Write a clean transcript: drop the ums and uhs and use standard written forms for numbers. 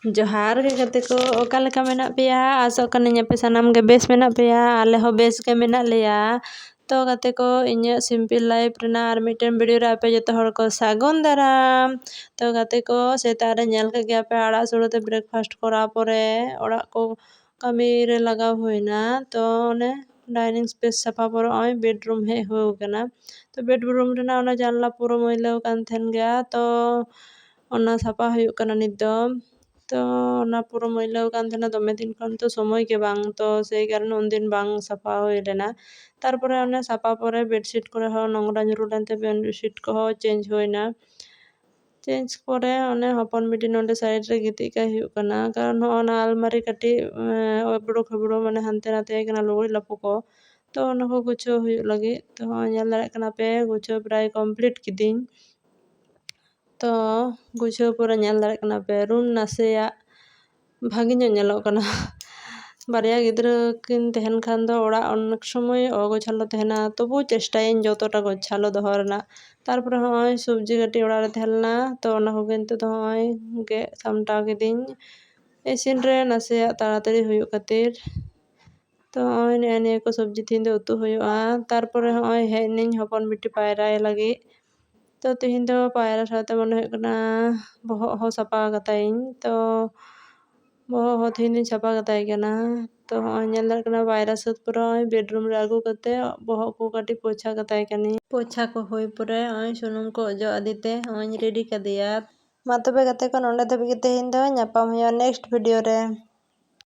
जोहार गे गते को ओका लेका मेना पेया आसोग कनानी आपे सानाम गे बेस मेना पेया आले हो बेस गे मेना लेया तो गते को इᱧᱟᱹᱜ सिंपल लाइफ रेना आर मिटन वीडियो रे आपे जतो हड़ को सागुन दाराम तो गते को सेता रे नेल के गया पे आड़ा सुड़ोते ब्रेकफास्ट करा परे ओड़ा को कमी रे लगाव होइना तो ने डाइनिंग स्पेस सफा पर ओय बेडरूम हे हो गना तो बेडरूम रेना ओना जानला पूरा मैला कान थेन गया तो ओना सफा हुयुग कना नित दो तो ना पूरा मैला कान थेना दमे दिन खन तो समय के बांग तो सेई कारण उन दिन बांग सफा हुई लेना तारपरे ओने सफा परे बेडशीट करे हो नोंगरा nyuru लेनते बेडशीट को हो चेंज होइना चेंज करे ओने हपन मिडी नोंडे साइड रे गिति का हुयुग कना कारण ओना अलमारी कटी बड़ो खबड़ो माने हंते नाते कना लुगड़ी लपो को तो ओना को गुछो हुयुग लगी तो ñel दाड़े कना पे गुछो प्राय कंप्लीट किदिन तो गुछो पूरा ñel दाड़े कना पे रूम नासेया भागी ñelo कना बारिया गिद्रा किन तहन खान दो ओड़ा अनेक समय अगोछालो तहना तबु चेष्टायन जतोटा गोछालो दोहो रना तारपरे होय सब्जी कटी ओड़ा रे तहलना तो ओना को किन्तु तो होय गे सामटाव किदिन इसिन रे नासेया ताड़ाताड़ी हुयुग खातिर तो होय ने को सब्जी थिन दो उतु हुयुआ तारपरे होय हेनिन हपन बिटी पायराय लगी तो तिहिन दो पायरा साथे मने हुयुग कना बोहग हो सफा गताइन तो बोहग हो थिन सफा गताय कना तो होय ñel दाड़े कना पायरा सत पुरा बेडरूम रे आगु कते बोहग को कटी पोछा गताय कनी पोछा को होय पुरे होय सुनुम को अजो आदिते होय रेडी कदिया मा तबे गते को नोंडे धबी तेहिन दो ñापाम हुयुआ नेक्स्ट वीडियो रे।